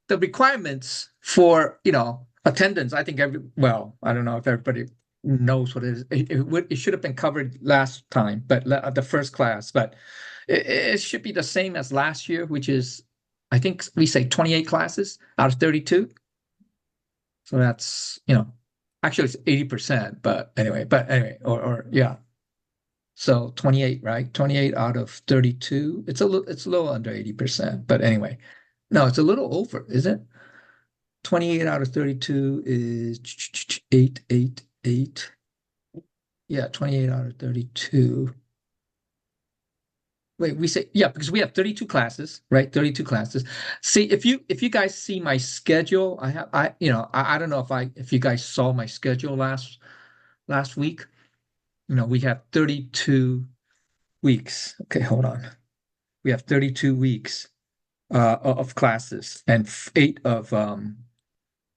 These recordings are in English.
the requirements for, attendance, I think I don't know if everybody knows what it is. It should have been covered last time, but the first class, but it should be the same as last year, which is, I think we say 28 classes out of 32. So that's, actually it's 80%, but anyway, or yeah. So 28, right? 28 out of 32. It's a little under 80%, but anyway. No, it's a little over, is it? 28 out of 32 is 8, 8, 8. Yeah, 28 out of 32. Wait, we say, yeah, because we have 32 classes, right? 32 classes. See, if you guys see my schedule, I don't know if you guys saw my schedule last week. We have 32 weeks. Okay, hold on. We have 32 weeks of classes and eight of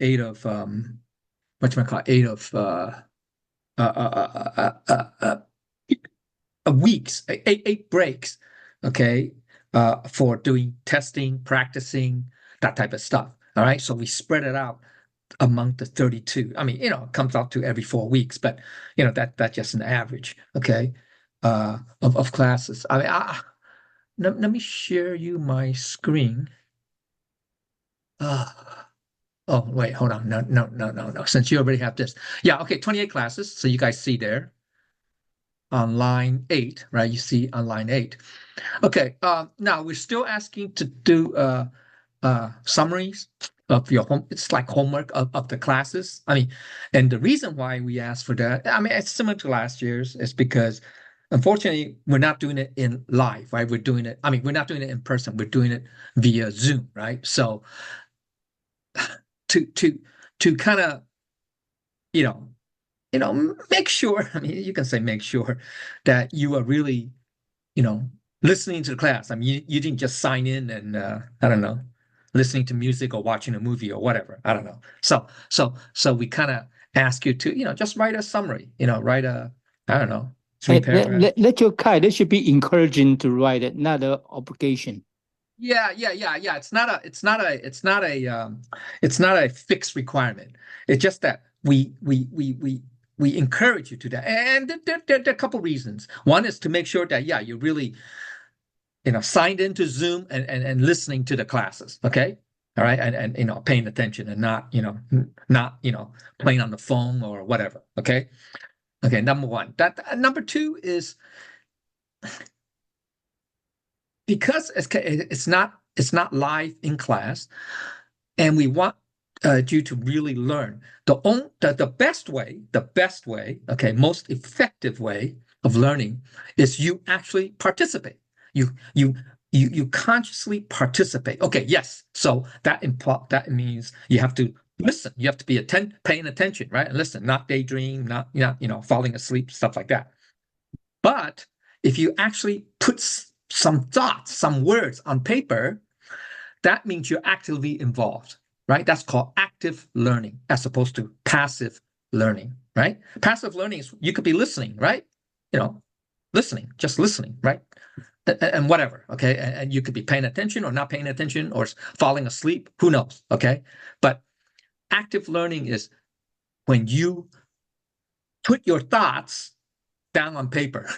whatchamacallit, weeks, eight breaks, okay, for doing testing, practicing, that type of stuff. All right, so we spread it out among the 32. I mean, it comes out to every 4 weeks, but that's just an average, okay, of classes. I mean, let me share you my screen. Oh, wait, hold on. No. Since you already have this. Yeah, okay, 28 classes. So you guys see there on line 8, right? You see on line 8. Okay, now we're still asking to do summaries of your home. It's like homework of the classes. I mean, and the reason why we asked for that, I mean, it's similar to last year's, is because unfortunately we're not doing it in live, right? We're not doing it in person. We're doing it via Zoom, right? So to kind of, make sure, I mean, you can say make sure that you are really, listening to the class. I mean, you didn't just sign in and, I don't know, listening to music or watching a movie or whatever. I don't know. So we kind of ask you to, just write a summary, write I don't know, 3 paragraphs. Let your kind. That should be encouraging to write it, not an obligation. Yeah. It's not a fixed requirement. It's just that we encourage you to that. And there are a couple reasons. One is to make sure that, yeah, you're really, signed into Zoom and listening to the classes. Okay. All right. And paying attention and not playing on the phone or whatever. Okay. Okay. Number one. Number two is because it's not live in class, and we want you to really learn. The best way, okay, most effective way of learning is you actually participate. You consciously participate. Okay, yes. So that means you have to listen. You have to be paying attention, right? And listen, not daydream, not falling asleep, stuff like that. But if you actually put some thoughts, some words on paper, that means you're actively involved, right? That's called active learning as opposed to passive learning, right? Passive learning is you could be listening, right? Just listening, right? And whatever, okay? And you could be paying attention or not paying attention or falling asleep, who knows, okay? But active learning is when you put your thoughts down on paper.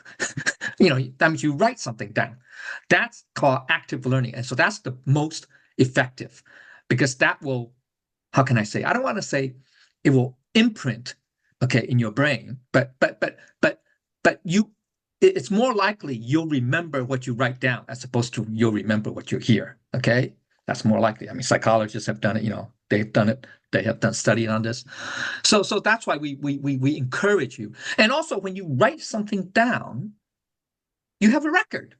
That means you write something down. That's called active learning. And so that's the most effective, because that will, how can I say? I don't want to say it will imprint, okay, in your brain, but it's more likely you'll remember what you write down as opposed to you'll remember what you hear. Okay, that's more likely. I mean, psychologists have done it. They've done it. They have done study on this. So that's why we encourage you. And also, when you write something down, you have a record.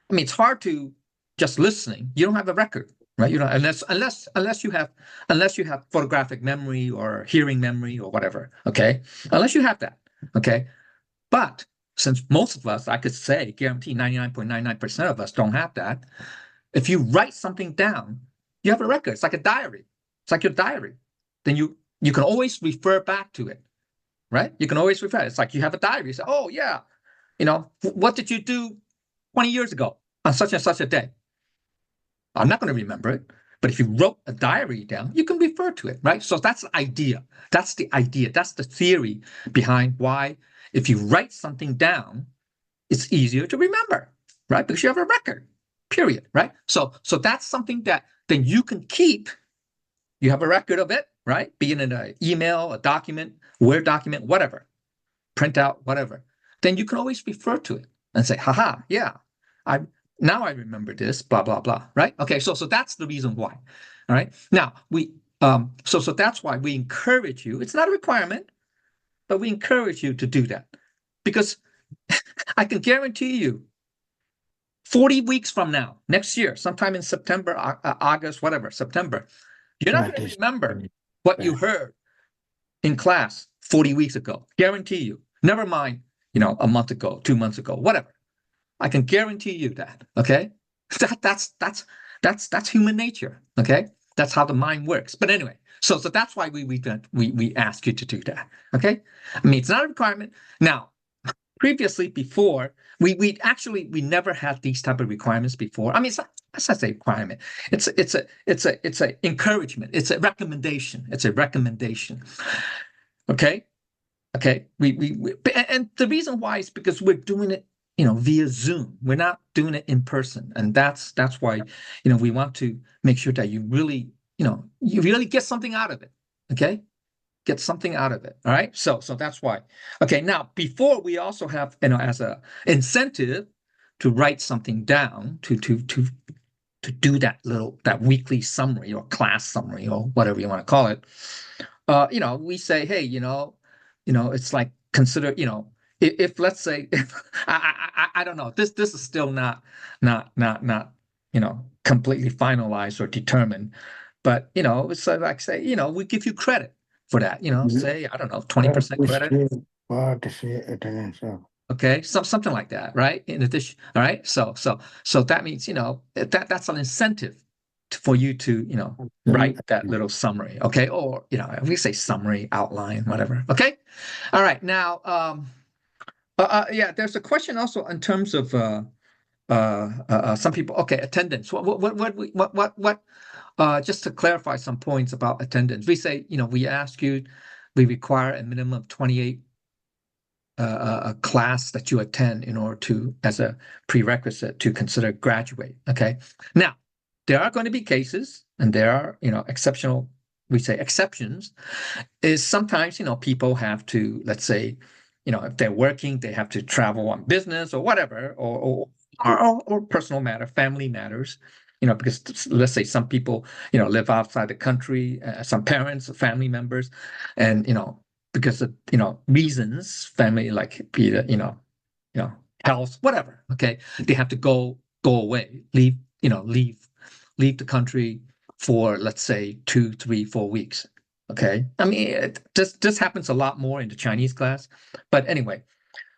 I mean, it's hard to just listening. You don't have a record, right? Unless you have photographic memory or hearing memory or whatever. Okay, unless you have that. Okay, but since most of us, I could say, guarantee 99.99% of us don't have that. If you write something down, you have a record. It's like a diary. It's like your diary. Then you can always refer back to it, right? You can always refer. It's like you have a diary. You say, oh, yeah, what did you do 20 years ago on such and such a day? I'm not going to remember it. But if you wrote a diary down, you can refer to it, right? So that's the idea. That's the idea. That's the theory behind why if you write something down, it's easier to remember, right? Because you have a record, period, right? So that's something that then you can keep. You have a record of it, right? Be it in an email, a document, Word document, whatever, print out, whatever. Then you can always refer to it and say, haha, yeah, now I remember this, blah, blah, blah, right? Okay, so that's the reason why. All right. Now so that's why we encourage you. It's not a requirement, but we encourage you to do that. Because I can guarantee you 40 weeks from now, next year, sometime in September, August, whatever, September, you're not going to remember what you heard in class 40 weeks ago. Guarantee you. Never mind, a month ago, 2 months ago, whatever. I can guarantee you that. Okay, that's human nature. Okay, that's how the mind works. But anyway, so that's why we ask you to do that. Okay, I mean it's not a requirement. Now, previously, before we never had these type of requirements before. I mean, it's not a requirement. It's a encouragement. It's a recommendation. It's a recommendation. Okay. And the reason why is because we're doing it, via Zoom. We're not doing it in person, and that's why, we want to make sure that you really, you really get something out of it. Okay, get something out of it. All right. So that's why. Okay. Now, before we also have, as a incentive to write something down to do that weekly summary or class summary or whatever you want to call it. We say, hey, it's like consider, if let's say, I don't know, this is still not completely finalized or determined, but it's like say, we give you credit for that, say, I don't know, 20% credit. Okay, something like that, right? In addition, all right. So that means that's an incentive for you to write that little summary, okay? Or we say summary, outline, whatever. Okay, all right. Now, yeah, there's a question also in terms of some people. Okay, attendance. What? Just to clarify some points about attendance, we say we ask you, we require a minimum of 28. A class that you attend in order to, as a prerequisite to consider graduate. Okay. Now, there are going to be cases, and there are, exceptional, we say exceptions, is sometimes, people have to, let's say, if they're working, they have to travel on business or whatever, or personal matter, family matters, because let's say some people, live outside the country, some parents, family members, and, because of reasons, family like be it health, whatever. Okay, they have to go away, leave the country for let's say 2, 3, 4 weeks. Okay, I mean this happens a lot more in the Chinese class, but anyway,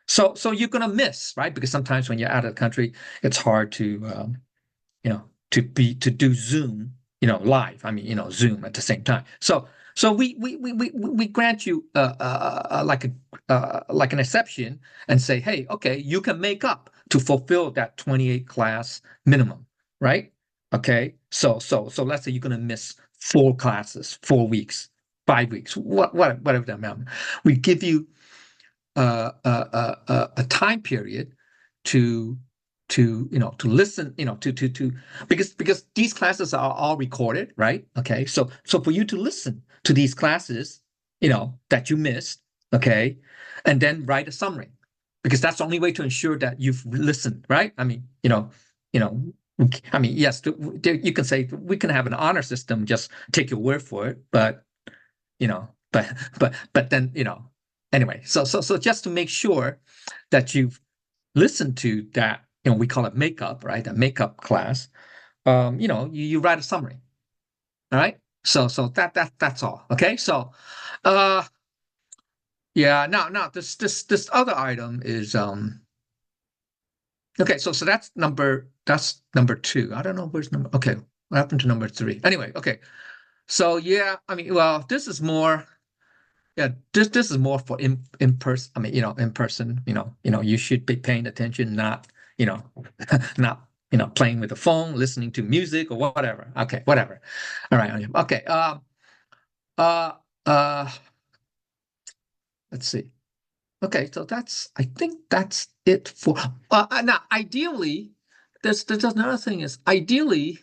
so you're gonna miss, right? Because sometimes when you're out of the country, it's hard to to do Zoom live. I mean Zoom at the same time. So we grant you like an exception and say, hey, okay, you can make up to fulfill that 28 class minimum, right? Okay, so let's say you're gonna miss 4 classes, 4 weeks, 5 weeks, whatever the amount. We give you a time period to listen, to because these classes are all recorded, right? Okay, so for you to listen to these classes, that you missed, okay, and then write a summary, because that's the only way to ensure that you've listened, right? I mean, yes, you can say we can have an honor system, just take your word for it, but then anyway, so just to make sure that you've listened to that, we call it makeup, right? A makeup class. You write a summary. All right. So that's all. Okay. So, yeah. Now this other item is okay. So that's number 2. I don't know where's number. Okay, what happened to number 3? Anyway. Okay. So yeah, I mean, well, this is more. Yeah, this is more for in person. I mean, in person. You should be paying attention, not not playing with the phone, listening to music or whatever. Okay, whatever. All right. Okay. Uh, uh, let's see. Okay, so I think that's it for. Now, ideally, there's another thing is ideally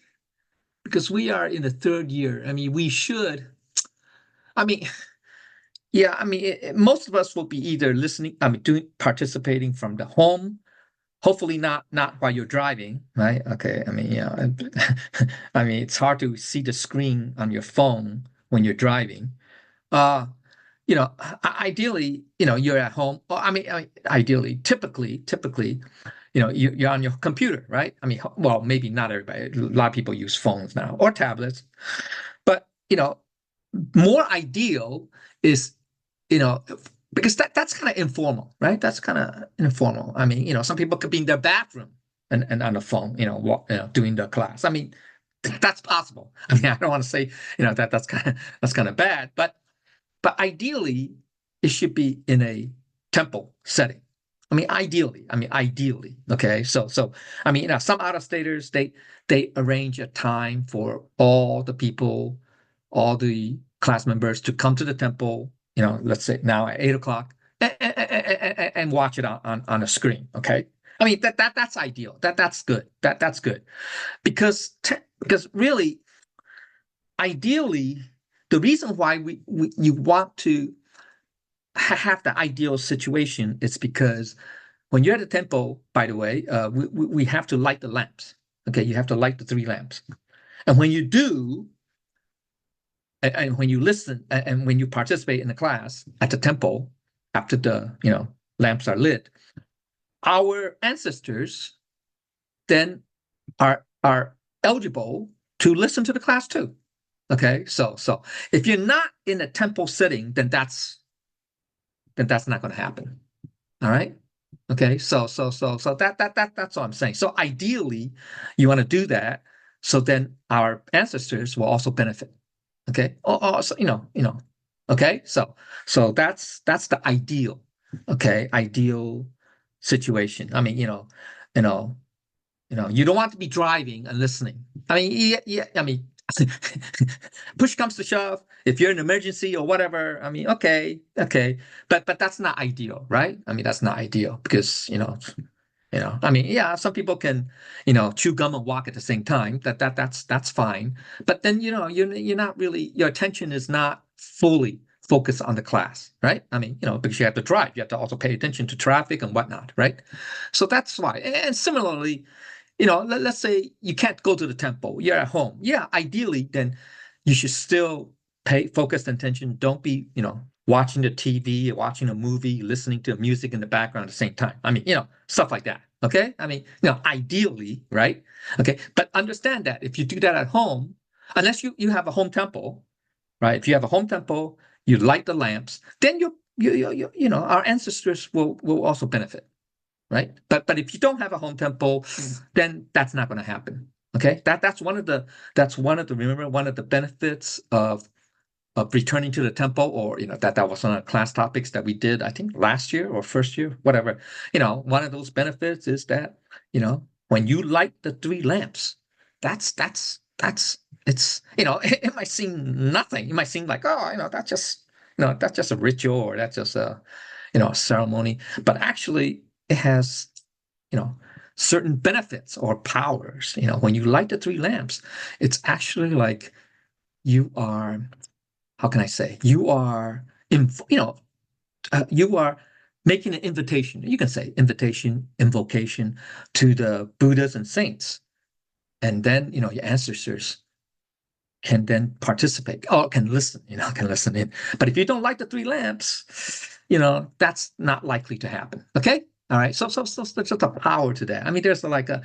because we are in the third year. I mean, we should. I mean, yeah. I mean, most of us will be either listening. I mean, participating from the home. Hopefully not while you're driving, right? Okay. I mean, yeah. I mean, it's hard to see the screen on your phone when you're driving. Uh, ideally, you're at home. Well, I mean, ideally, typically, you're on your computer, right? I mean, well, maybe not everybody. A lot of people use phones now or tablets, but more ideal is, you know, because that's kind of informal, right? That's kind of informal. I mean, some people could be in their bathroom and on the phone, doing the class. I mean, that's possible. I mean, I don't want to say, that's kind of bad, but ideally, it should be in a temple setting. I mean, ideally. Okay. So I mean, some out-of-staters they arrange a time for all the people, all the class members to come to the temple. Let's say now at 8 o'clock, and watch it on a screen. Okay. I mean that's ideal. That's good. That's good because really, ideally, the reason why you want to have the ideal situation is because when you're at the temple, by the way, we have to light the lamps. Okay, you have to light the three lamps. And when you do, and when you listen, and when you participate in the class at the temple, after the lamps are lit, our ancestors then are eligible to listen to the class too. Okay, so if you're not in a temple setting, then that's not going to happen. All right. Okay. So that's all I'm saying. So ideally, you want to do that, so then our ancestors will also benefit. Okay. So Okay. So that's the ideal. Okay. Ideal situation. I mean, you know, you don't want to be driving and listening. I mean, yeah. I mean, push comes to shove, if you're in an emergency or whatever, I mean, okay, but that's not ideal, right? I mean, that's not ideal because I mean, yeah, some people can chew gum and walk at the same time. That's fine, but then you're not really, your attention is not fully focused on the class, right? I mean, because you have to drive, you have to also pay attention to traffic and whatnot, right? So that's why. And similarly, let's say you can't go to the temple, you're at home. Yeah, ideally, then you should still pay focused attention. Don't be, watching the TV, watching a movie, listening to music in the background at the same time. I mean, stuff like that. Okay. I mean, ideally, right? Okay. But understand that if you do that at home, unless you have a home temple, right? If you have a home temple, you light the lamps, then our ancestors will also benefit, right? But if you don't have a home temple, then that's not going to happen. Okay, that's one of the remember, one of the benefits of returning to the temple, or that was one of the class topics that we did, I think last year or first year, whatever. One of those benefits is that when you light the three lamps, that's it's it might seem nothing. It might seem like, oh, that's just a ritual, or that's just a ceremony, but actually it has, certain benefits or powers. When you light the three lamps, it's actually like you are, how can I say, you are making an invitation. You can say invitation, invocation to the Buddhas and saints. And then, your ancestors can then participate or can listen, can listen in. But if you don't light the three lamps, that's not likely to happen. Okay. All right. So there's just a power to that. I mean, there's like a,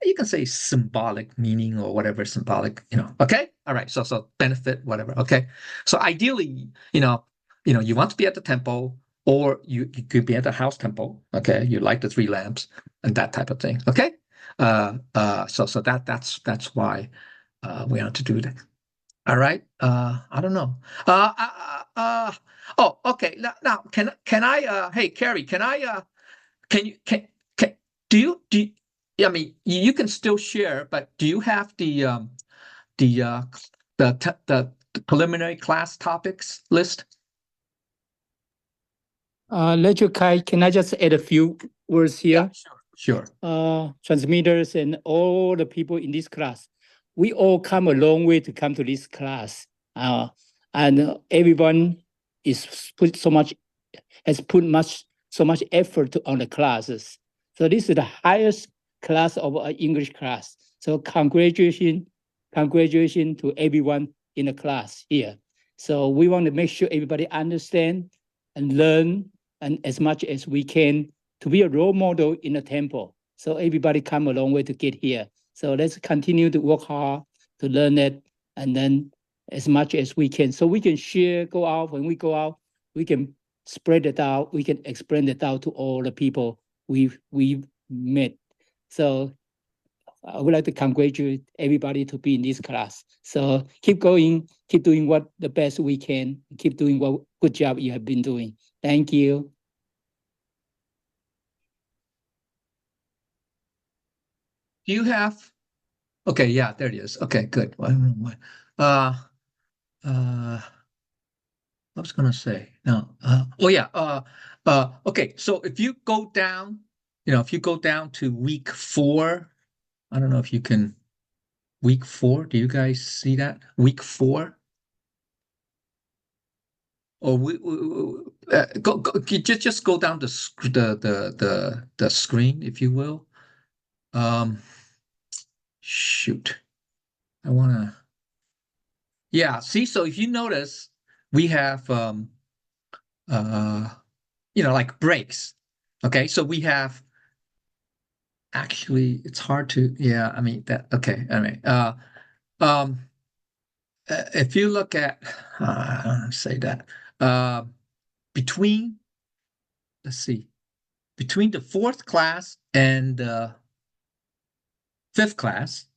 you can say symbolic meaning or whatever symbolic, okay. All right. So benefit, whatever. Okay. So ideally, you want to be at the temple, or you could be at the house temple. Okay. You light the three lamps and that type of thing. Okay. So that's why we want to do that. All right. I don't know. Oh, okay. Now can I? Hey, Carrie, can I? Can you? Can do you? yeah, I mean, you can still share, but do you have the preliminary class topics list? Lecture Kai, can I just add a few words here? Yeah, sure. Transmitters and all the people in this class, we all come a long way to come to this class. And everyone has put so much effort on the classes. So this is the highest class of our English class. So congratulations to everyone in the class here. So we want to make sure everybody understand and learn and as much as we can to be a role model in the temple. So everybody come a long way to get here. So let's continue to work hard to learn it, and then as much as we can. So we can share, go out. When we go out, we can spread it out. We can explain it out to all the people we've met. So I would like to congratulate everybody to be in this class. So keep going, keep doing what the best we can, keep doing what good job you have been doing. Thank you. Do you have? Okay, yeah, there it is. Okay, good. I was gonna say no. Oh yeah. Okay. So if you go down, if you go down to week 4, I don't know if you can. Week 4. Do you guys see that? Week 4. Or just go down the screen, if you will. Shoot. I wanna. Yeah. See. So if you notice, we have like breaks. Okay, so we have actually it's hard to I mean that okay, I mean if you look at say that between let's see between the 4th class and the 5th class,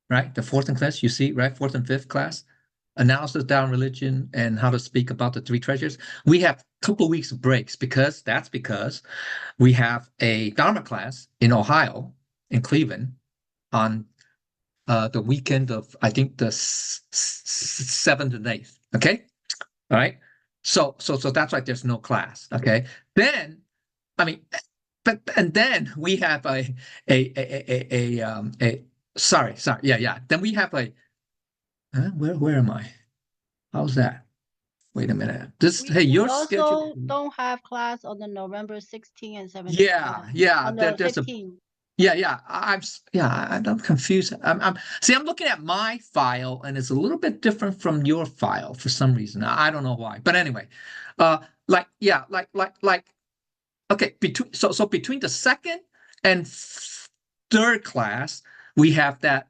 right? The 4th class, you see, right? 4th and 5th class, analysis down religion and how to speak about the 3 treasures. We have a couple weeks of breaks because we have a Dharma class in Ohio, in Cleveland, on the weekend of, I think, the 7th and 8th. Okay, all right. So that's why there's no class. Okay, then I mean, and then we have a sorry, yeah. Then we have a where am I? How's that? Wait a minute. Your schedule. We also don't have class on the November 16 and 17. Yeah. On the There's 15. I'm confused. I'm looking at my file and it's a little bit different from your file for some reason. I don't know why. But anyway, okay, between the 2nd and 3rd class, we have that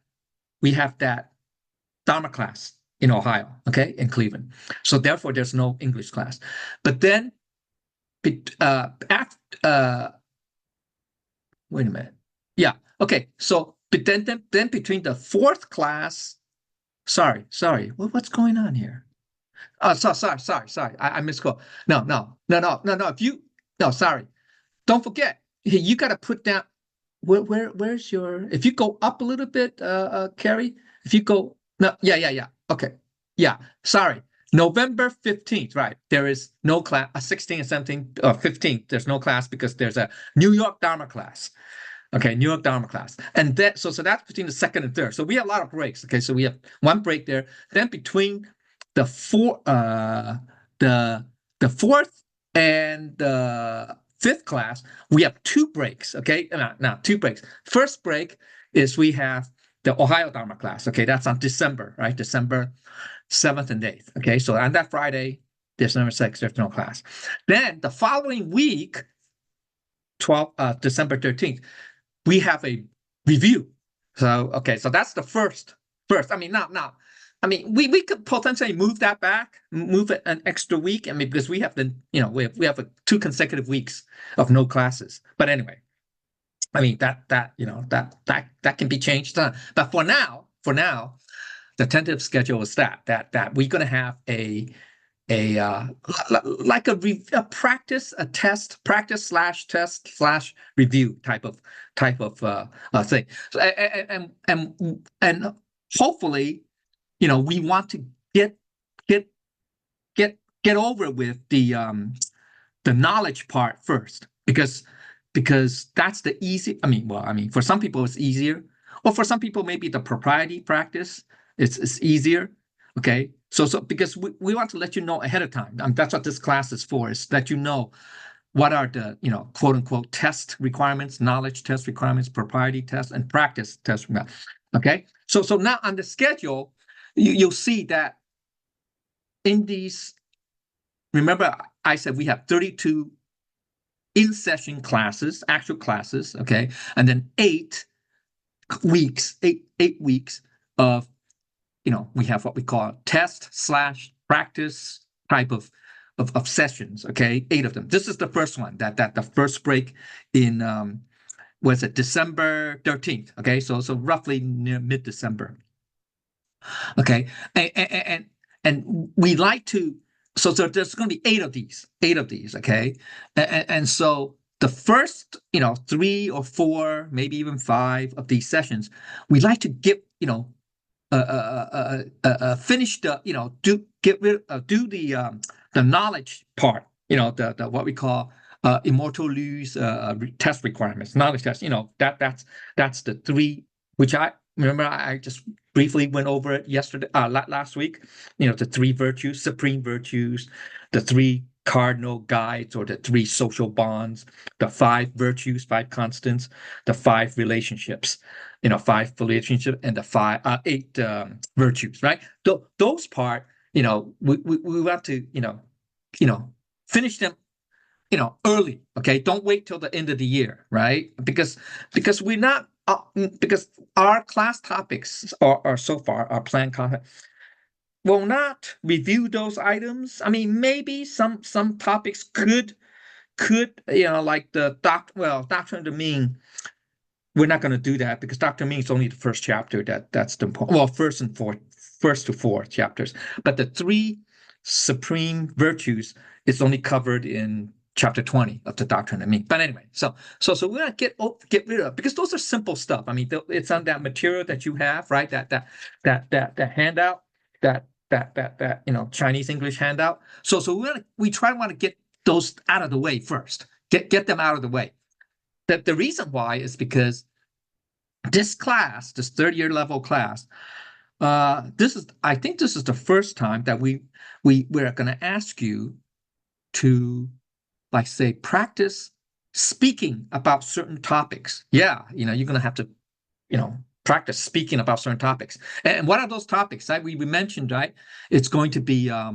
Dharma class in Ohio, okay, in Cleveland. So therefore, there's no English class. But then, after wait a minute. Yeah. Okay. So, but then between the 4th class, sorry. What's going on here? Oh, sorry. I misquote. No. Sorry. Don't forget. You got to put down. Where's your? If you go up a little bit, Carrie. If you go. No. Yeah. Okay. Yeah. Sorry. November 15th, right? There is no class. 16 and 17, 15th. There's no class because there's a New York Dharma class. Okay, New York Dharma class. And that so that's between the 2nd and 3rd. So we have a lot of breaks. Okay, so we have one break there. Then between the 4th and the 5th class, we have 2 breaks. Okay, now 2 breaks. First break is we have the Ohio Dharma class. Okay, that's on December, right? December 7th and 8th. Okay, so on that Friday, December 6th, there's no class. Then the following week, December 13th, we have a review. So so that's the first. I mean, now. I mean, we could potentially move that back, move it an extra week. I mean, because we have we have 2 consecutive weeks of no classes. But anyway, I mean that can be changed. But for now, the tentative schedule is that we're going to have a like a practice, a test, practice slash test slash review type of thing. So and hopefully, we want to get over with the knowledge part first, because that's the easy. For some people it's easier, or for some people maybe the propriety practice it's easier. Okay, so because we want to let you know ahead of time. That's what this class is for, is that what are the quote unquote test requirements, knowledge test requirements, propriety test, and practice test. Okay, so now on the schedule, you'll see that in these. Remember, I said we have 32 in-session classes, actual classes, okay, and then 8 weeks of, we have what we call test slash practice type of sessions, okay, 8 of them. This is the first one, that the first break in was it December 13th, okay, so roughly near mid-December, okay, and we like to. So there's going to be 8 of these, okay, and so the first 3 or 4, maybe even 5 of these sessions, we like to get finish the do the knowledge part, the what we call immortal lose test requirements, knowledge test. That's the 3, which I remember I just briefly went over it yesterday, last week. The 3 virtues, supreme virtues, the 3 cardinal guides, or the 3 social bonds, the 5 virtues, 5 constants, the 5 relationships, 5 relationships, and the 8 virtues, right? Those part, we want to, finish them, early. Okay, don't wait till the end of the year, right? Because we're not. Because our class topics are so far, our planned content will not review those items. Maybe some topics could like the doctrine of the mean. We're not going to do that, because Dr. Ming is only the first chapter. That's the important. Well, first to fourth chapters, but the 3 supreme virtues is only covered in chapter 20 of the Doctrine of Ming. But anyway, so we're gonna get rid of, because those are simple stuff. It's on that material that you have, right? That handout, that Chinese English handout. So we want to get those out of the way first. Get them out of the way. The reason why is because this class, this 3rd-year level class, I think this is the first time that we're going to ask you to, like, say, practice speaking about certain topics. Yeah, you're going to have to, practice speaking about certain topics. And what are those topics? Right? We mentioned, right? It's going to be, I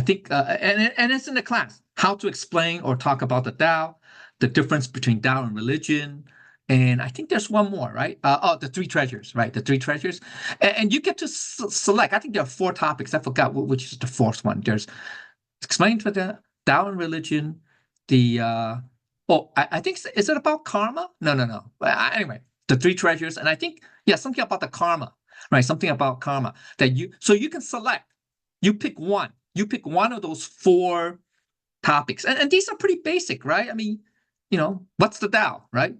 think, and it's in the class, how to explain or talk about the Tao, the difference between Tao and religion. And I think there's one more, right? The 3 treasures, right? The 3 treasures. And you get to select, I think there are 4 topics. I forgot which is the 4th one. There's explain to the Tao and religion, I think, is it about karma? No. Anyway, the 3 treasures, and I think, something about the karma, right? Something about karma so you can select. You pick one. You pick one of those 4 topics, and these are pretty basic, right? What's the Tao, right?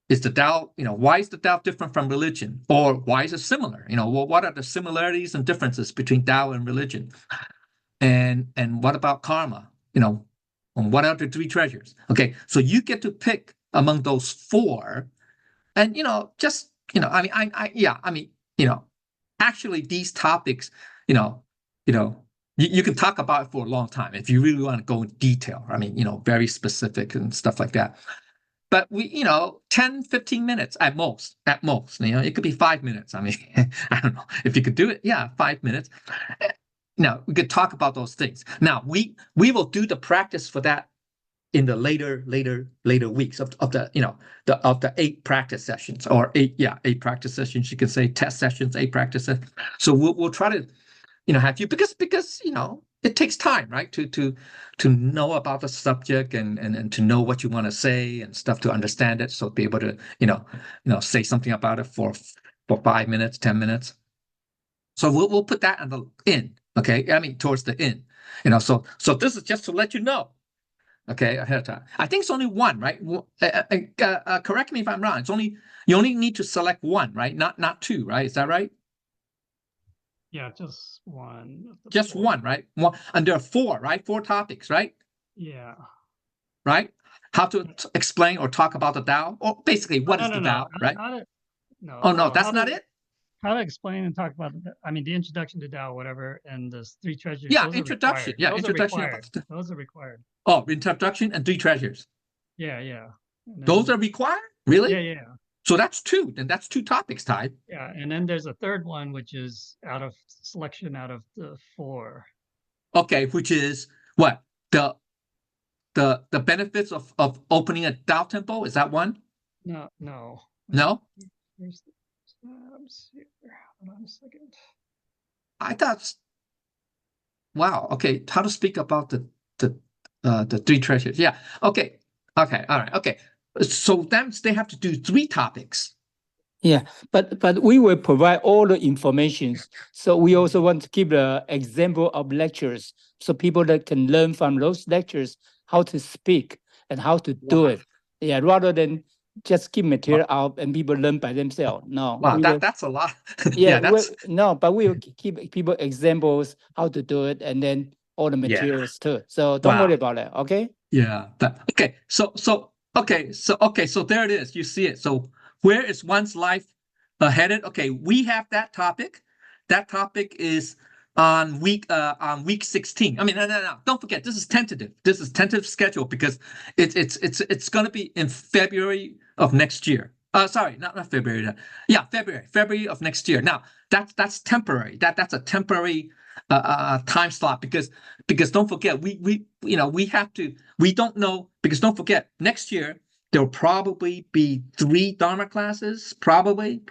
Is the Tao, why is the Tao different from religion, or why is it similar? What are the similarities and differences between Tao and religion? And what about karma? And what are the 3 treasures? Okay, so you get to pick among those 4, and actually these topics, you can talk about it for a long time if you really want to go in detail. Very specific and stuff like that. But we, 10, 15 minutes at most, it could be 5 minutes. I don't know if you could do it. Yeah, 5 minutes. Now we could talk about those things. Now we will do the practice for that in the later weeks of the 8 practice sessions, or 8 practice sessions. You can say test sessions, 8 practice sessions. So we'll try to, have you, because it takes time, right, to know about the subject and to know what you want to say and stuff, to understand it, so be able to say something about it for 5 minutes, 10 minutes. So we'll put that in Okay, I mean towards the end. So this is just to let you know. Okay, ahead of time. I think it's only one, right? Correct me if I'm wrong. You only need to select one, right? Not two, right? Is that right? Yeah, just one. Just one, right? One, and there are four, right? Four topics, right? Yeah. Right? How to explain or talk about the Tao, or basically what is the Tao, right? Oh no, that's not it. How to explain and talk about the introduction to Tao, whatever, and the three treasures. Yeah, introduction. Yeah, those introduction. Are required. Those are required. Oh, introduction and three treasures. Yeah. Those are required? Really? Yeah. So that's two. Then that's two topics, Ty. Yeah, and then there's a third one, which is out of the four. Okay, which is what? The benefits of opening a Tao temple? Is that one? No. No? Where's the tabs here? Hold on a second. I thought, wow, okay. How to speak about the three treasures. Yeah. Okay. All right. Okay. So then they have to do three topics. Yeah, but we will provide all the information. So we also want to give the example of lectures, so people that can learn from those lectures how to speak and how to do it. Yeah, rather than just give material out and people learn by themselves. No. Wow, that's a lot. Yeah, but we will give people examples how to do it, and then all the materials too. So don't worry about it. Okay. Yeah. Okay. So there it is. You see it. So where is one's life headed? Okay, we have that topic. That topic is on week 16. I mean, no. Don't forget, this is tentative. This is tentative schedule because it's going to be in February of next year. Sorry, not February. Yeah, February of next year. Now that's temporary. That's a temporary time slot because don't forget we don't know, because don't forget next year there'll probably be 3 Dharma classes, probably.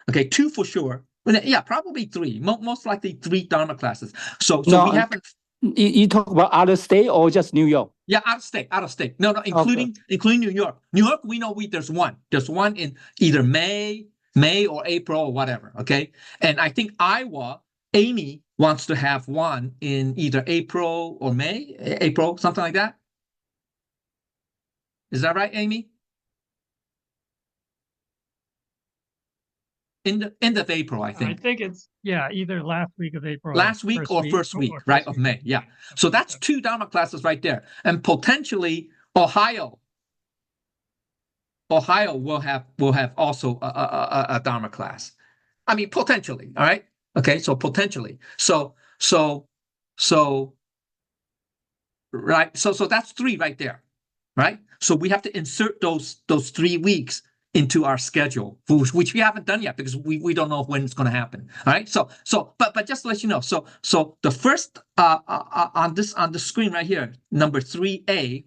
Okay, 2 for sure. Yeah, probably 3. Most likely 3 Dharma classes. So No, we haven't. You talk about out of state or just New York? Yeah, out of state. No, including New York. New York, we know there's one. There's one in either May or April or whatever. Okay, and I think Iowa, Amy wants to have one in either April or May, April, something like that. Is that right, Amy? In the end of April, I think. I think it's either last week of April. Last week or first week, right, of May. Yeah. So that's 2 Dharma classes right there, and potentially Ohio will have also a Dharma class. I mean, potentially. All right. Okay. So potentially. So right. So that's 3 right there. Right. So we have to insert those 3 weeks into our schedule, which we haven't done yet because we don't know when it's going to happen. All right. But just to let you know, so the first on the screen right here, number 3A,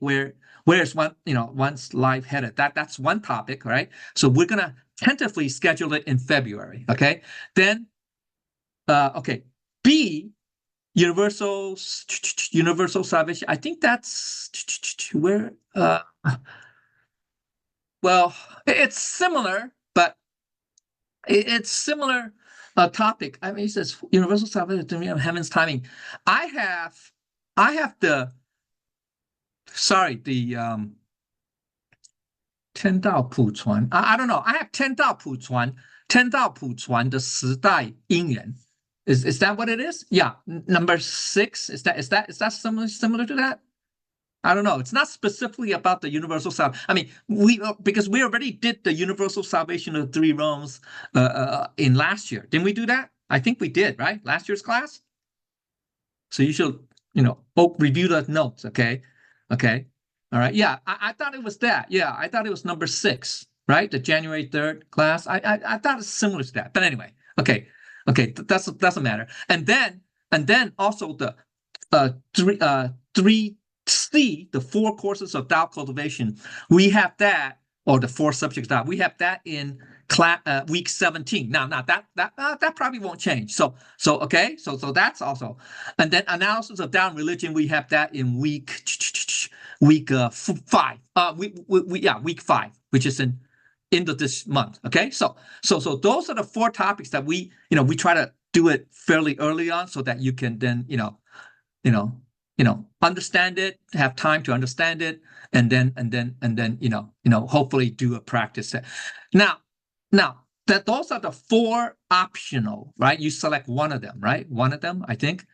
where's one's life headed? That's one topic, right? So we're gonna tentatively schedule it in February. Okay. Then B, universal salvation. I think that's where well, it's similar, but it's similar topic. I mean, it says universal salvation to me of heaven's timing. I have the 天道普传. I don't know. I have 天道普传的时代因缘. Is that what it is? Yeah, number 6. Is that similar to that? I don't know. It's not specifically about the universal salvation. I mean, because we already did the universal salvation of 3 realms in last year. Didn't we do that? I think we did, right? Last year's class. So you should, review the notes. Okay. All right. Yeah, I thought it was that. Yeah, I thought it was number 6, right? The January 3rd class. I thought it's similar to that. But anyway, okay. That doesn't matter. And then also the 3C, the 4 courses of Tao cultivation. We have that, or the 4 subjects Tao. We have that in week 17. Now that probably won't change. So okay. So that's also, and then analysis of Tao and religion. We have that in week 5. Week 5, which is in end of this month. Okay. So those are the 4 topics that we try to do it fairly early on so that you can then, understand it, have time to understand it, and then, hopefully do a practice. Now, that those are the 4 optional, right? You select one of them, right? One of them, I think.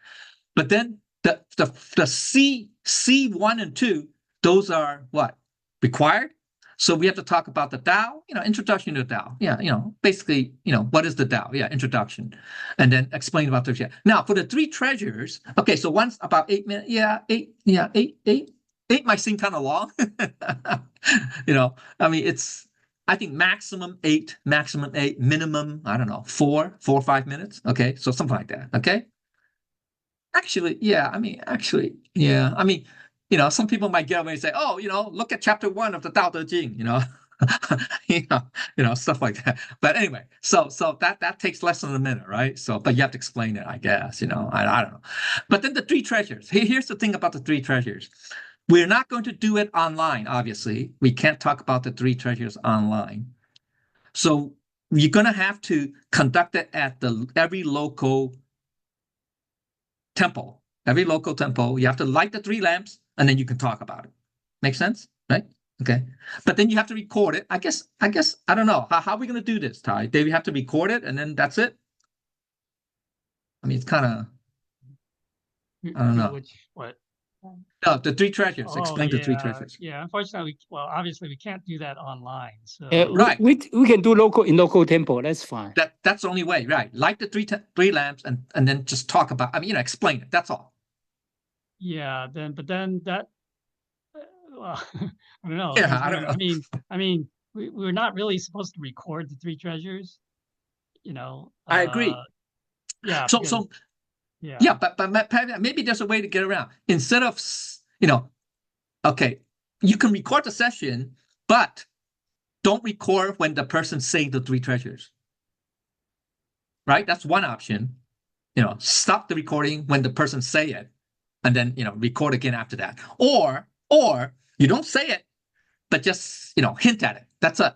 But then the C1 and 2, those are what? Required. So we have to talk about the Tao, introduction to the Tao. Yeah, basically, what is the Tao? Yeah, introduction. And then explain about the. Now, for the 3 treasures, okay, so one's about 8 minutes. Yeah, 8 might seem kind of long. I mean, I think maximum 8, minimum, I don't know, 4 or 5 minutes. Okay, so something like that. Okay. Actually, yeah, some people might get away and say, oh, look at chapter 1 of the Tao Te Ching, stuff like that. But anyway, so that takes less than a minute, right? So, but you have to explain it, I guess, I don't know. But then the 3 treasures. Here's the thing about the 3 treasures. We're not going to do it online, obviously. We can't talk about the 3 treasures online. So you're going to have to conduct it at every local temple. Every local temple, you have to light the 3 lamps, and then you can talk about it. Make sense, right? Okay. But then you have to record it. I guess, I don't know. How are we going to do this, Ty? Do we have to record it, and then that's it? I mean, it's kind of, I don't know. What? No, the 3 treasures. Explain the 3 treasures. Yeah, unfortunately, obviously we can't do that online. So right, we can do local temple. That's fine. That's the only way, right? Light the 3 lamps and then just talk about. I mean, explain it. That's all. Yeah. But then that. Well, I don't know. Yeah, I don't know. I mean, we're not really supposed to record the 3 treasures. I agree. Yeah. So. Yeah, but maybe there's a way to get around. Instead of, okay, you can record the session, but don't record when the person say the 3 treasures. Right? That's one option. Stop the recording when the person say it, and then, record again after that. Or you don't say it, but just, hint at it. That's it.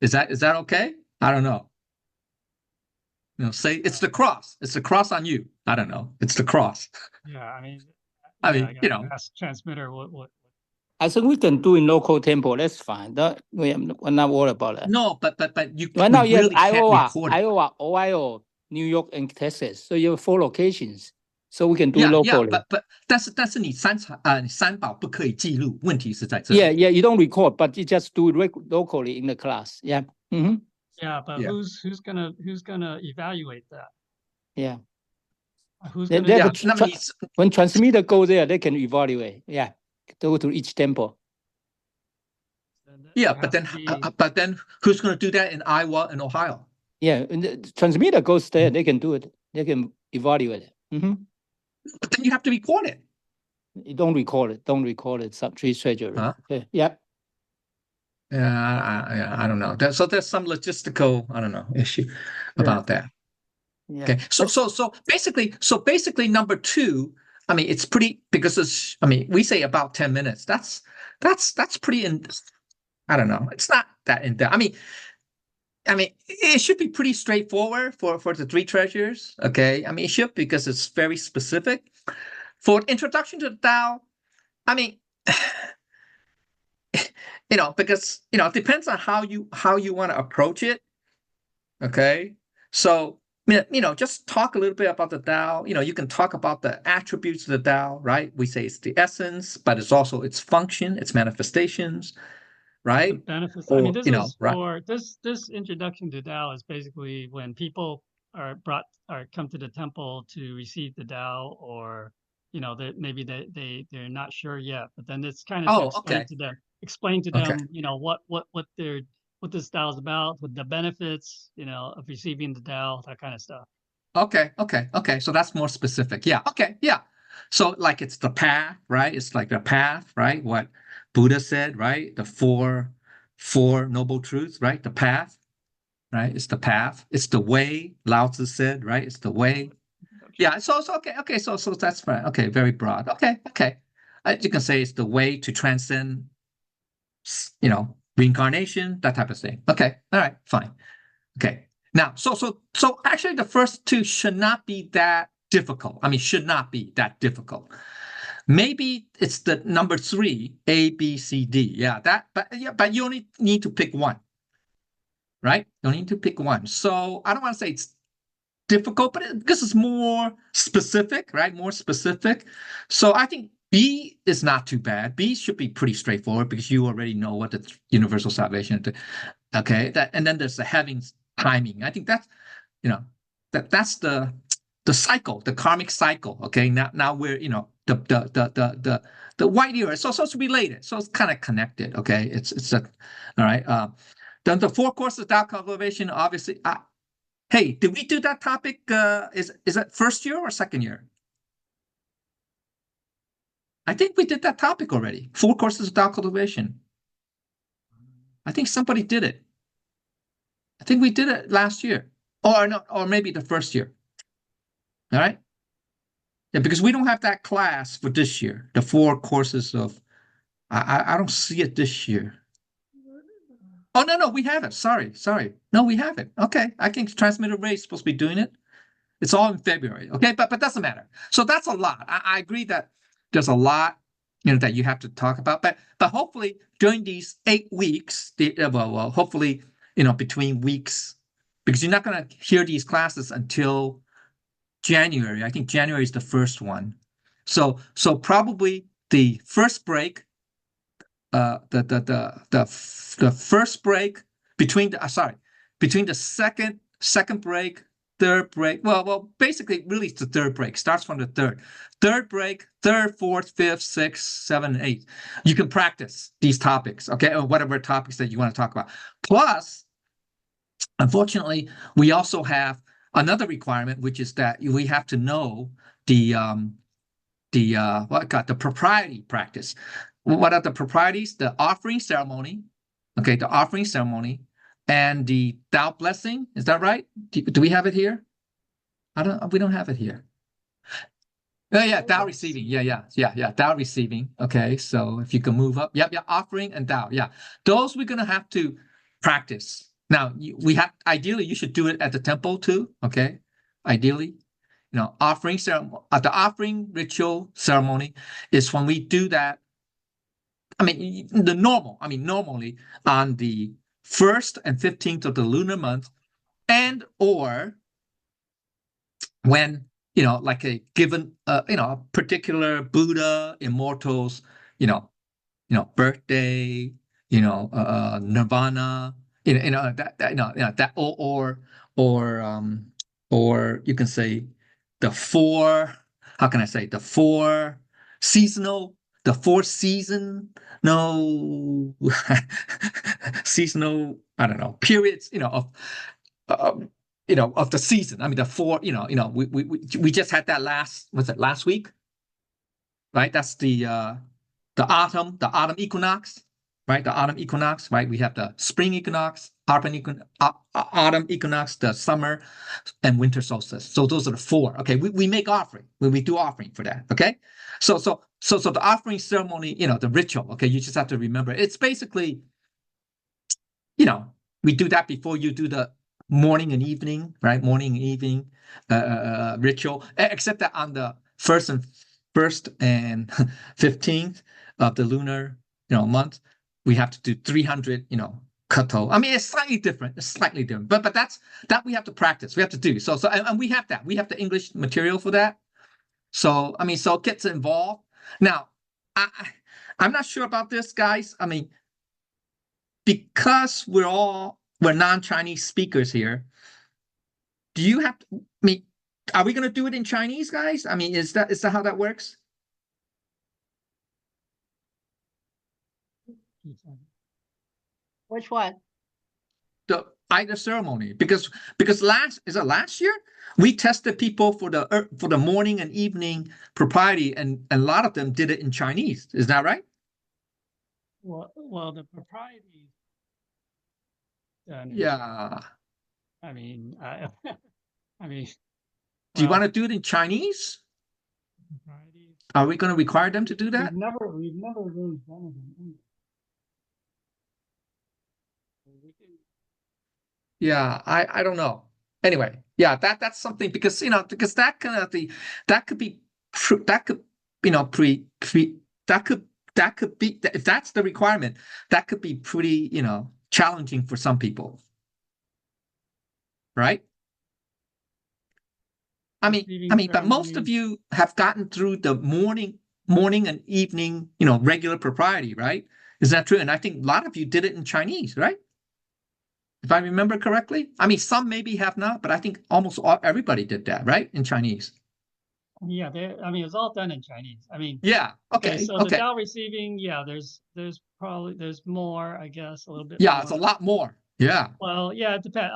Is that okay? I don't know. Say it's the cross. It's the cross on you. I don't know. It's the cross. Yeah, I mean, ask transmitter what. I think we can do in local temple. That's fine. We're not worried about that. No, but you right now you really have can't Iowa, Ohio, New York, and Texas. So you have 4 locations. So we can do locally. Yeah, but 但是你三宝不可以记录，问题是在这。Yeah, you don't record, but you just do it locally in the class. Yeah. Mm-hmm. Yeah, but Yeah. who's gonna evaluate that? Yeah. Who's gonna? When transmitter go there, they can evaluate. Yeah, go to each temple. Yeah, but then who's going to do that in Iowa and Ohio? Yeah, and the transmitter goes there. They can do it. They can evaluate it. Mm-hmm. But then you have to record it. You don't record it. Don't record it. Sub 3 treasury. Huh? Okay. Yeah. Yeah, I don't know. So there's some logistical, I don't know, issue about that. Yeah. Okay. So basically number 2, I mean, it's pretty, because we say about 10 minutes. That's pretty I don't know. It's not that in depth. I mean, it should be pretty straightforward for the 3 treasures. Okay. I mean, it should, because it's very specific. For introduction to the Tao, I mean, because it depends on how you want to approach it. Okay. So just talk a little bit about the Tao. You can talk about the attributes of the Tao, right? We say it's the essence, but it's also its function, its manifestations, right? The benefits. Or, I mean, this is right. for this introduction to Tao is basically when people come to the temple to receive the Tao, or maybe they're not sure yet, but then it's kind of explain to them, what this Tao is about, what the benefits, of receiving the Tao, that kind of stuff. Okay. So that's more specific. Yeah. Okay. Yeah. So like it's the path, right? It's like the path, right? What Buddha said, right? The four noble truths, right? The path, right? It's the path. It's the way, Lao Tzu said, right? It's the way. Yeah. So okay. So that's fine. Okay. Very broad. Okay. You can say it's the way to transcend, reincarnation, that type of thing. Okay. All right. Fine. Okay. Now, so actually the first two should not be that difficult. I mean, should not be that difficult. Maybe it's the number 3, A, B, C, D. Yeah, but you only need to pick one, right? You only need to pick one. So I don't want to say it's difficult, but because it's more specific, right? More specific. So I think B is not too bad. B should be pretty straightforward because you already know what the universal salvation is. Okay, and then there's the having timing. I think that's that's the cycle, the karmic cycle. Okay, now we're the white era. So it's related. So it's kind of connected. Okay, it's all right. Then the 4 courses of Tao cultivation, obviously. Hey, did we do that topic? Is that first year or second year? I think we did that topic already. 4 courses of Tao cultivation. I think somebody did it. I think we did it last year, or no, or maybe the first year. All right. Yeah, because we don't have that class for this year. The 4 courses of. I don't see it this year. Oh no, we have it. Sorry. No, we have it. Okay, I think Transmitter Ray is supposed to be doing it. It's all in February. Okay, but doesn't matter. So that's a lot. I agree that there's a lot, that you have to talk about. But hopefully during these 8 weeks, hopefully between weeks, because you're not going to hear these classes until January. I think January is the first one. So probably the first break. The first break between the second break, third break. Well, basically, really, it's the third break. Starts from the third break, third, fourth, fifth, sixth, seventh, eighth. You can practice these topics, okay, or whatever topics that you want to talk about. Plus, unfortunately, we also have another requirement, which is that we have to know the propriety practice. What are the proprieties? The offering ceremony, okay, the offering ceremony, and the Tao blessing. Is that right? Do we have it here? We don't have it here. Oh yeah, Tao receiving. Yeah. Tao receiving. Okay, so if you can move up, yeah, offering and Tao. Yeah, those we're gonna have to practice. Now ideally you should do it at the temple too. Okay, ideally. Offering ceremony, the offering ritual ceremony is when we do that. I mean, normally on the 1st and 15th of the lunar month, and or when, like a given, a particular Buddha, immortals, birthday, nirvana, that, or you can say the 4, how can I say, the 4 seasonal, the 4 season, no, seasonal, I don't know, periods, of the season. I mean, the 4, we just had that last week, right? That's the autumn equinox, right? The autumn equinox, right? We have the spring equinox, autumn equinox, the summer and winter solstice. So those are the 4. Okay, we make offering when we do offering for that. Okay, so the offering ceremony, the ritual. Okay, you just have to remember it's basically, we do that before you do the morning and evening, right? Morning and evening ritual, except that on the 1st and 15th of the lunar, month, we have to do 300, kato. I mean, it's slightly different. But that we have to practice. We have to do. And we have that. We have the English material for that. So I mean, so it gets involved. Now, I'm not sure about this, guys. I mean, because we're non-Chinese speakers here. Do you have to, I mean, are we going to do it in Chinese, guys? I mean, is that how that works? Which one? The either ceremony, because last year we tested people for the morning and evening propriety, and a lot of them did it in Chinese. Is that right? Well, the propriety. Yeah. I mean, I mean. Do you want to do it in Chinese? Propriety. Are we going to require them to do that? We've never really done it in English. Yeah, I don't know. Anyway, yeah, that's something because because that kind of that could be that could pre that could be if that's the requirement, that could be pretty challenging for some people, right? Receiving But most of ceremony. you have gotten through the morning and evening, regular propriety, right? Is that true? And I think a lot of you did it in Chinese, right? If I remember correctly. Some maybe have not, but I think almost everybody did that, right? In Chinese. Yeah, it's all done in Chinese. Yeah. Okay, Okay. so the Okay. Dao receiving, yeah, there's more, I guess, a little bit Yeah, it's a more. lot more. Yeah. Well, yeah, it depends.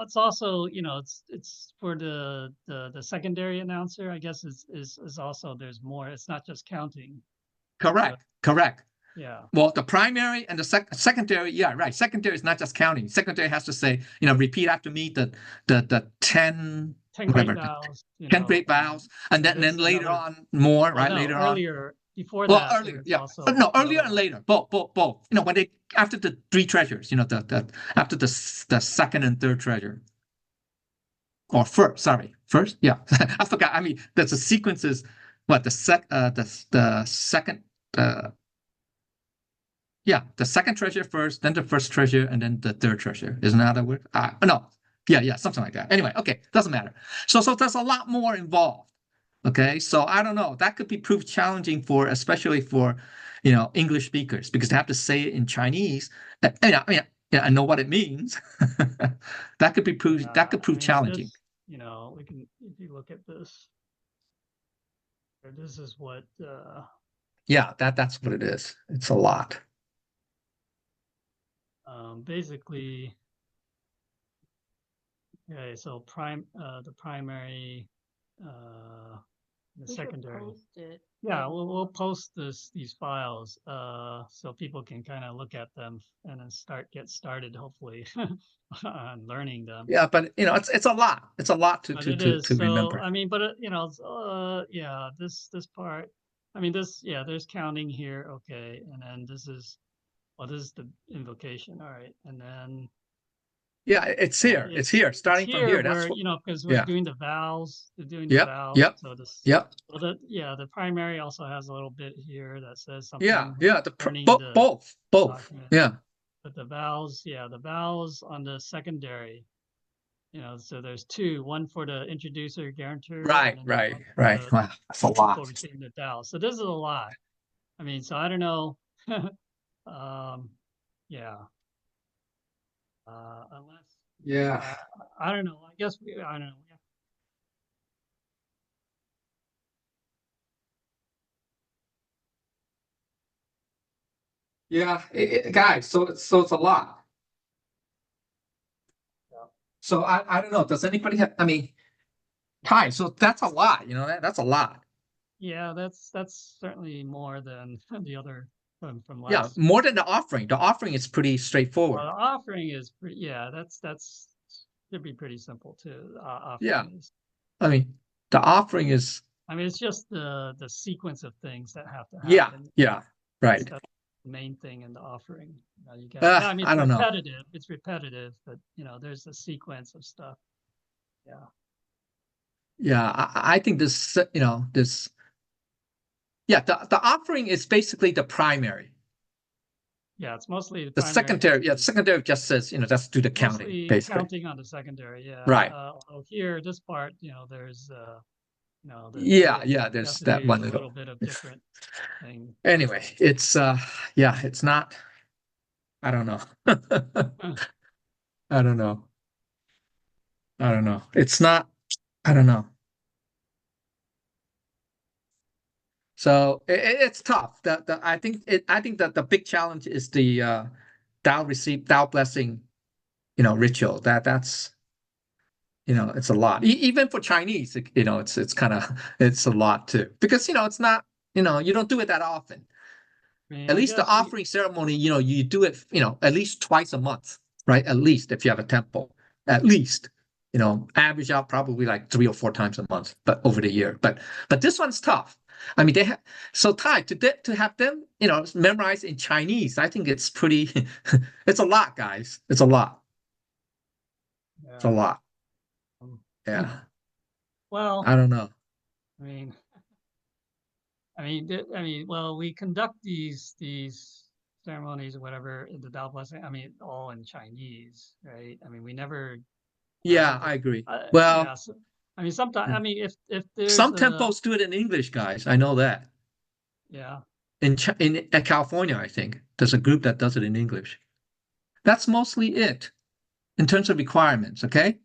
It's also, it's for the secondary announcer, I guess is also there's more. It's not just counting. Correct. Correct. Yeah. Well, the primary and the secondary, yeah, right. Secondary is not just counting. Secondary has to say, repeat after me the 10 10 great whatever, vows, 10 great vows, and then there's later another. on more, Well, right? no, Later on. earlier before Well, that, earlier, there's yeah. also No, earlier another and one. later. Both. When they after the three treasures, the after the second and third treasure. Or first, sorry. First? Yeah. I forgot. there's a sequences, what the second yeah, the second treasure first, then the first treasure, and then the third treasure. Isn't that how that works? No. Yeah, something like that. Anyway, okay, doesn't matter. So there's a lot more involved. Okay, so I don't know. That could be proved challenging especially for, English speakers because they have to say it in Chinese. Yeah, I know what it means. That could be proved. That could prove challenging. This, we can, if you look at this, this is what. Yeah, that's what it is. It's a lot. Basically, okay, so the primary, the secondary. Post it. Yeah, we'll post these files so people can kind of look at them and then get started hopefully on learning them. Yeah, but it's a lot. It's a lot to remember. But yeah, this part. There's counting here. Okay, and then this is the invocation. All right, and then yeah, it's here. It's here. Starting from here. That's where, because we're doing the vows. They're doing the Yep. vows. Yep. So this. Yep. Well, the primary also has a little bit here that says something. Yeah. Both. Document. Yeah. But the vows on the secondary. So there's two. One for the introducer, guarantor. Right. Wow, that's a lot. Receiving the Dao. So this is a lot. So I don't know. Yeah. Unless. Yeah. I don't know. I guess I don't know. Yeah, guys. So it's a lot. Yeah. So I don't know. Does anybody have? Hi. So that's a lot. That's a lot. Yeah, that's certainly more than the other from last. Yeah, more than the offering. The offering is pretty straightforward. Well, the offering is pretty. Yeah, that's should be pretty simple too. Yeah. The offering is. It's just the sequence of things that have to happen. Yeah. Right. That's the main thing in the offering. You get. I don't know. It's repetitive, but there's a sequence of stuff. Yeah. Yeah, I think this. This. Yeah, the offering is basically the primary. Yeah, it's mostly the secondary. Yeah, the secondary just says, just do the counting, basically. Counting on the secondary, yeah. Right. Here, this part, there's, there's that one a little bit of different thing. Anyway, it's it's not. I don't know. I don't know. It's not. I don't know. So it's tough. I think that the big challenge is the Dao blessing, ritual. That's it's a lot. Even for Chinese, it's kind of it's a lot too because it's not you don't do it that often. At least the offering ceremony, you do it at least twice a month, right? At least if you have a temple, at least. Average out probably like 3 or 4 times a month, but over the year. But this one's tough. They have so Tai to have them, memorized in Chinese. I think it's pretty. It's a lot, guys. It's a lot. It's a lot. Um, Yeah. Well, I don't know. I mean, well, we conduct these ceremonies or whatever in the Tao blessing. I mean, all in Chinese, right? I mean, we never. Yeah, I agree. Yeah. Well, So, I mean, sometimes. I mean, if there's some temples do it in English, guys. I know that. yeah. In California, I think there's a group that does it in English. That's mostly it in terms of requirements. Okay,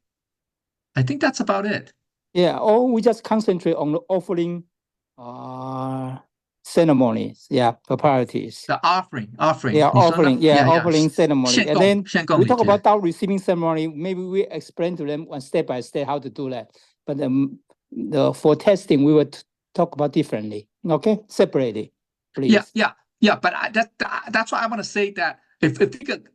I think that's about it. Yeah, or we just concentrate on the offering ceremonies. Yeah, proprieties. The offering. Yeah, offering. Yeah, yeah. offering ceremony. And then we talk about Tao receiving ceremony. Maybe we explain to them one step by step how to do that. But for testing, we would talk about differently. Okay, separately, please. Yeah. But that's why I want to say that if we could,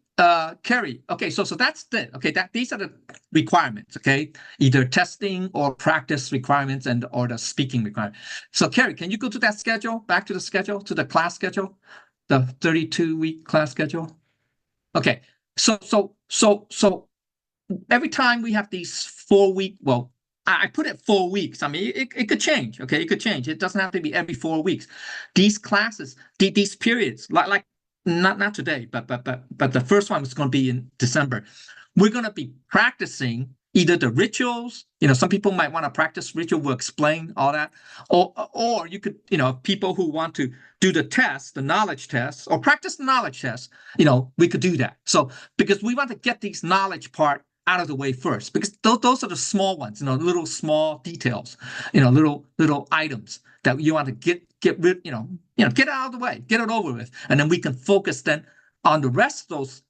Carrie. Okay, so that's it. Okay, these are the requirements. Okay, either testing or practice requirements or the speaking requirement. So Carrie, can you go to that schedule? Back to the schedule, to the class schedule, the 32-week class schedule. Okay, so every time we have these 4-week, well, I put it 4 weeks. I mean, it could change. Okay, it could change. It doesn't have to be every 4 weeks. These classes, these periods, like not today, but the first one is going to be in December. We're going to be practicing either the rituals. Some people might want to practice ritual. We'll explain all that, or you could, people who want to do the test, the knowledge test, or practice the knowledge test. We could do that. So because we want to get these knowledge part out of the way first, because those are the small ones, little small details, little items that you want to get rid, get it out of the way, get it over with, and then we can focus then on the rest of those,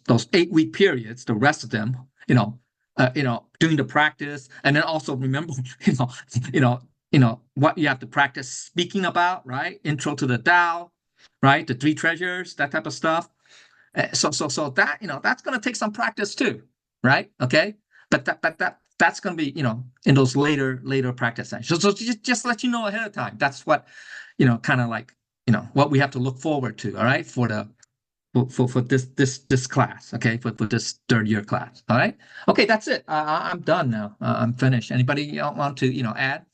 those 8-week periods, the rest of them, doing the practice, and then also remember, what you have to practice speaking about, right? Intro to the Tao, right? The 3 treasures, that type of stuff. So that that's going to take some practice too, right? Okay, but that's going to be in those later practice sessions. So just let you know ahead of time. That's what kind of like what we have to look forward to. All right, for this class. Okay, for this 3rd year class. All right. Okay, that's it. I'm done now. I'm finished. Anybody want to add?